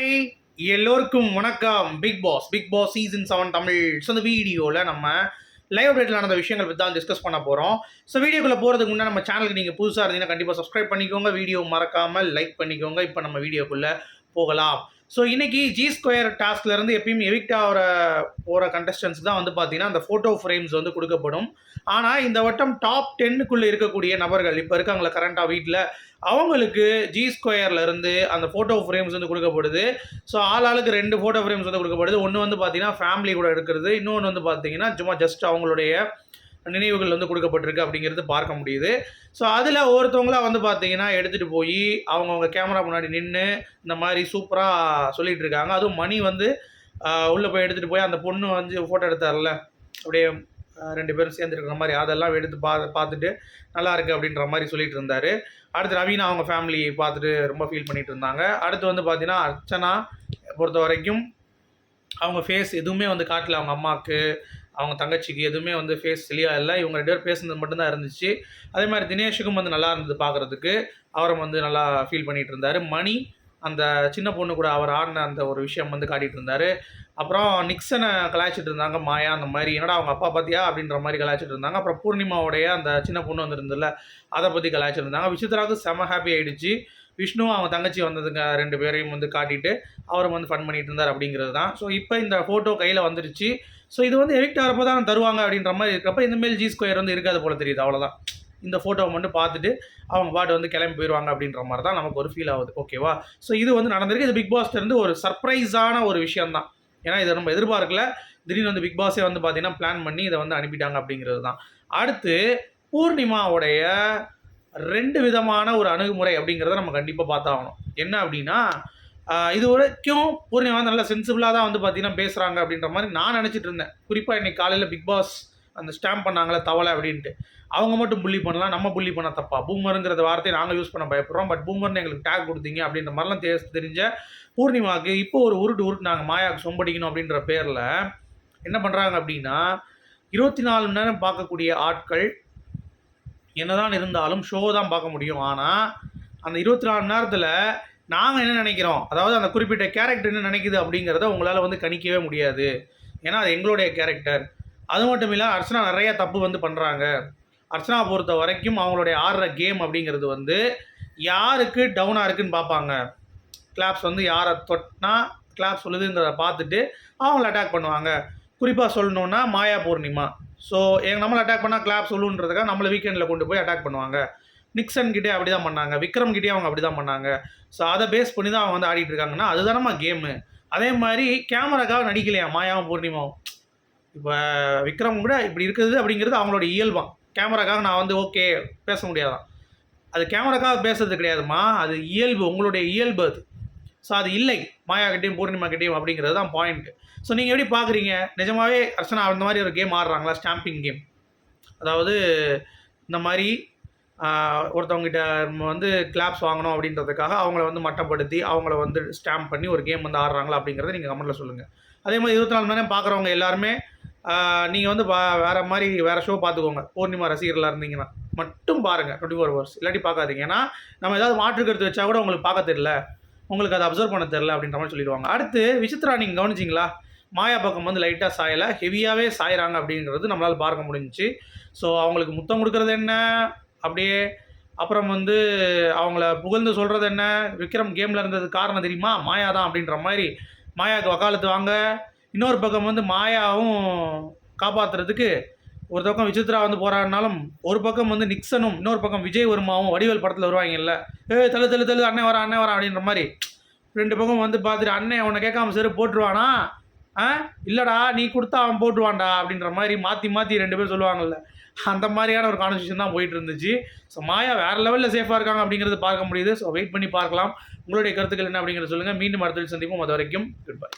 Hi, எல்லோருக்கும் வணக்கம். Bigg Boss season 7 Tamil. So இந்த வீடியோவில் நம்ம லைவ் அப்டேட்டில் நடந்த விஷயங்கள் பற்றி தான் டிஸ்கஸ் பண்ண போகிறோம். ஸோ வீடியோக்குள்ளே போகிறதுக்கு முன்னாடி நம்ம சேனலுக்கு நீங்கள் புதுசாக இருந்தீங்கன்னா கண்டிப்பாக சப்ஸ்கிரைப் பண்ணிக்கோங்க, வீடியோ மறக்காமல் லைக் பண்ணிக்கோங்க. இப்போ நம்ம வீடியோக்குள்ளே போகலாம். ஸோ இன்றைக்கி G2 டாஸ்க்லேருந்து எப்பயும் எவிக்ட் போகிற கண்டஸ்டன்ஸ் தான் வந்து பார்த்தீங்கன்னா அந்த ஃபோட்டோ ஃப்ரேம்ஸ் வந்து கொடுக்கப்படும். ஆனால் இந்த வட்டம் டாப் 10க்குள்ளே இருக்கக்கூடிய நபர்கள் இப்போ இருக்காங்களா கரண்ட்டாக வீட்டில், அவங்களுக்கு G2 அந்த ஃபோட்டோ ஃப்ரேம்ஸ் வந்து கொடுக்கப்படுது. ஸோ ஆளுக்கு 2 ஃபோட்டோ ஃப்ரேம்ஸ் வந்து கொடுக்கப்படுது. ஒன்று வந்து பார்த்தீங்கன்னா ஃபேமிலி கூட எடுக்கிறது, இன்னொன்று வந்து பார்த்தீங்கன்னா சும்மா ஜஸ்ட் அவங்களுடைய நினைவுகள் வந்து கொடுக்கப்பட்டிருக்கு அப்படிங்கிறது பார்க்க முடியுது. ஸோ அதில் ஒவ்வொருத்தவங்களாக வந்து பார்த்தீங்கன்னா எடுத்துகிட்டு போய் அவங்கவுங்க கேமரா முன்னாடி நின்று இந்த மாதிரி சூப்பராக சொல்லிகிட்டு இருக்காங்க. அதுவும் மணி வந்து உள்ளே போய் எடுத்துகிட்டு போய் அந்த பொண்ணு வந்து ஃபோட்டோ எடுத்தார்ல, அப்படியே 2 பேரும் சேர்ந்துருக்கிற மாதிரி அதெல்லாம் எடுத்து பார்த்துட்டு நல்லா இருக்குது அப்படின்ற மாதிரி சொல்லிட்டு இருந்தார். அடுத்து ரவீனா அவங்க ஃபேமிலி பார்த்துட்டு ரொம்ப ஃபீல் பண்ணிகிட்டு இருந்தாங்க. அடுத்து வந்து பார்த்தீங்கன்னா அர்ச்சனா பொறுத்த வரைக்கும் அவங்க ஃபேஸ் எதுவுமே வந்து காட்டல, அவங்க அம்மாவுக்கு அவங்க தங்கச்சிக்கு எதுவுமே வந்து ஃபேஸ் தெளிவாக இல்லை. இவங்க 2 பேர் பேசுனது மட்டும்தான் இருந்துச்சு. அதே மாதிரி தினேஷுக்கும் வந்து நல்லா இருந்தது பார்க்குறதுக்கு, அவரும் வந்து நல்லா ஃபீல் பண்ணிகிட்டு இருந்தார். மணி அந்த சின்ன பொண்ணு கூட அவர் ஆடின அந்த ஒரு விஷயம் வந்து காட்டிகிட்டு இருந்தார். அப்புறம் நிக்சனை கலாய்ச்சிட்டு இருந்தாங்க மாயா, அந்த மாதிரி என்னடா அவங்க அப்பா பார்த்தியா அப்படின்ற மாதிரி கலாய்ச்சிட்டு இருந்தாங்க. அப்புறம் பூர்ணிமாவுடைய அந்த சின்ன பொண்ணு வந்துருந்துல அதை பற்றி கலாய்ச்சிட்டு இருந்தாங்க. விசித்ராவுக்கு செம ஹாப்பி ஆகிடுச்சு. விஷ்ணு அவங்க தங்கச்சி வந்ததுங்க 2 பேரையும் வந்து காட்டிட்டு அவரும் வந்து ஃபன் பண்ணிட்டு இருந்தார் அப்படிங்கிறது தான். ஸோ இப்போ இந்த ஃபோட்டோ கையில் வந்துருச்சு. ஸோ இது வந்து எவிக்ட் ஆகிறப்போ தான் தருவாங்க அப்படின்ற மாதிரி இருக்கிறப்ப இந்தமாரி G2 வந்து இருக்காது போல் தெரியுது. அவ்வளோதான், இந்த ஃபோட்டோவை மட்டும் பார்த்துட்டு அவங்க பாட்டு வந்து கிளம்பி போயிடுவாங்க அப்படின்ற மாதிரி தான் நமக்கு ஒரு ஃபீல் ஆகுது. ஓகேவா? ஸோ இது வந்து நடந்திருக்கு. இது பிக் பாஸ்லேருந்து ஒரு சர்ப்ரைஸான ஒரு விஷயம் தான். ஏன்னா இதை நம்ம எதிர்பார்க்கல. திடீர்னு வந்து பிக் பாஸே வந்து பார்த்தீங்கன்னா பிளான் பண்ணி இதை வந்து அனுப்பிட்டாங்க அப்படிங்கிறது தான். அடுத்து பூர்ணிமாவுடைய 2 விதமான ஒரு அணுகுமுறை அப்படிங்கிறத நம்ம கண்டிப்பாக பார்த்தாகணும். என்ன அப்படின்னா, இது வரைக்கும் பூர்ணிமா வந்து நல்லா சென்சிபிளாக தான் வந்து பார்த்தீங்கன்னா பேசுகிறாங்க அப்படின்ற மாதிரி நான் நினச்சிட்டு இருந்தேன். குறிப்பாக இன்றைக்கி காலையில் பிக் பாஸ் அந்த ஸ்டாம்ப் பண்ணாங்களே தவளை அப்படின்ட்டு, அவங்க மட்டும் புள்ளி பண்ணலாம், நம்ம புள்ளி பண்ண தப்பா? பூமருங்கிற வார்த்தையை நாங்கள் யூஸ் பண்ண பயப்படுறோம், பட் பூமர்னு எங்களுக்கு டேக் கொடுத்தீங்க அப்படின்ற மாதிரிலாம் தெரிஞ்ச பூர்ணிமாவுக்கு இப்போ ஒரு உருட்டு நாங்கள் மாயாவுக்கு சொம்படிக்கணும் அப்படின்ற பேரில் என்ன பண்ணுறாங்க அப்படின்னா, 24 மணி நேரம் பார்க்கக்கூடிய ஆட்கள் என்னதான் இருந்தாலும் ஷோ தான் பார்க்க முடியும். ஆனால் அந்த 24 மணி நேரத்தில் நாங்கள் என்ன நினைக்கிறோம், அதாவது அந்த குறிப்பிட்ட கேரக்டர் என்ன நினைக்குது அப்படிங்கிறத உங்களால் வந்து கணிக்கவே முடியாது. ஏன்னா அது எங்களுடைய கேரக்டர். அது மட்டும் இல்லை, அர்ச்சனா நிறைய தப்பு வந்து பண்ணுறாங்க. அர்ச்சனா பொறுத்த வரைக்கும் அவங்களுடைய ஆடுற கேம் அப்படிங்கிறது வந்து யாருக்கு டவுனாக இருக்குதுன்னு பார்ப்பாங்க. கிளாப்ஸ் வந்து யாரை தொட்டினா கிளாப்ஸ் சொல்லுதுங்கிறத பார்த்துட்டு அவங்கள அட்டாக் பண்ணுவாங்க. குறிப்பாக சொல்லணுன்னா மாயா பூர்ணிமா. ஸோ நம்மளை அட்டாக் பண்ணால் கிளாப் சொல்லுன்றதுக்காக நம்மளை வீக்கெண்டில் கொண்டு போய் அட்டாக் பண்ணுவாங்க. நிக்சன்கிட்டே அப்படி தான் பண்ணாங்க, விக்ரம்கிட்டே அவங்க அப்படி தான் பண்ணாங்க. ஸோ அதை பேஸ் பண்ணி தான் அவங்க வந்து ஆடிட்டு இருக்காங்கன்னா அதுதானம்மா கேமு. அதே மாதிரி கேமராக்காக நடிக்கலையா மாயாவும் பூர்ணிமாவும். இப்போ விக்ரம் கூட இப்படி இருக்குது அப்படிங்கிறது அவங்களோட இயல்பான். கேமராக்காக நான் வந்து ஓகே பேச முடியாதான், அது கேமராக்காக பேசுறது கிடையாதுமா, அது இயல்பு, உங்களுடைய இயல்பு அது. ஸோ அது இல்லை மாயாக்கிட்டையும் பூர்ணிமாக்கிட்டையும் அப்படிங்கிறது தான் பாயிண்ட்டு. ஸோ நீங்கள் எப்படி பார்க்குறீங்க? நிஜமாகவே அர்ச்சனா அந்த மாதிரி ஒரு கேம் ஆடுறாங்களா, ஸ்டாம்பிங் கேம்? அதாவது இந்த மாதிரி ஒருத்தவங்ககிட்ட வந்து கிளாப்ஸ் வாங்கணும் அப்படின்றதுக்காக அவங்கள வந்து மட்டப்படுத்தி அவங்கள வந்து ஸ்டாம்ப் பண்ணி ஒரு கேம் வந்து ஆடுறாங்களா அப்படிங்கிறத நீங்கள் கமெண்ட்டில் சொல்லுங்கள். அதே மாதிரி 24 மணி நேரம் பார்க்குறவங்க எல்லாருமே நீங்கள் வந்து வேறு ஷோ பார்த்துக்கோங்க. பூர்ணிமா ரசிகர்களாக இருந்தீங்கன்னா மட்டும் பாருங்கள் 24 hours, இல்லாட்டி பார்க்காதீங்க. ஏன்னா நம்ம ஏதாவது மாற்று கருத்து வச்சா கூட உங்களுக்கு பார்க்க தெரியல, உங்களுக்கு அதை அப்சர்வ் பண்ண தெரில அப்படின்ற மாதிரி சொல்லிடுவாங்க. அடுத்து விசித்ரா நீங்கள் கவனிச்சிங்களா? மாயா பக்கம் வந்து லைட்டாக சாயலை, ஹெவியாகவே சாயிறாங்க அப்படிங்கிறது நம்மளால் பார்க்க முடிஞ்சிச்சு. ஸோ அவங்களுக்கு முத்தம் கொடுக்குறது என்ன அப்படியே, அப்புறம் வந்து அவங்கள புகழ்ந்து சொல்கிறது என்ன, விக்ரம் கேமில் இருந்தது காரணம் தெரியுமா, மாயா தான் அப்படின்ற மாதிரி மாயாவுக்கு வக்காலத்து வாங்க. இன்னொரு பக்கம் வந்து மாயாவும் காப்பாற்றுறதுக்கு ஒரு பக்கம் விசித்ரா வந்து போராடினாலும் ஒரு பக்கம் வந்து நிக்சனும் இன்னொரு பக்கம் விஜய் வர்மாவும் வடிவேல் படத்தில் வருவாங்கல்ல, தள்ளு அண்ணன் வரான் அப்படின்ற மாதிரி 2 பக்கம் வந்து பார்த்துட்டு அண்ணன் உன்னை கேட்காம சரி போட்டுருவானா, இல்லைடா நீ கொடுத்தா அவன் போட்டுருவான்டா அப்படின்ற மாதிரி மாற்றி 2 பேர் சொல்லுவாங்கல்ல, அந்த மாதிரியான ஒரு கான்வர்சேஷன் தான் போயிட்டு இருந்துச்சு. ஸோ மாயா வேறு லெவலில் சேஃபாக இருக்காங்க அப்படிங்கிறது பார்க்க முடியுது. ஸோ வெயிட் பண்ணி பார்க்கலாம். உங்களுடைய கருத்துக்கள் என்ன அப்படிங்கிறத சொல்லுங்கள். மீண்டும் அடுத்த சந்திப்போம். அது வரைக்கும் குட் பை.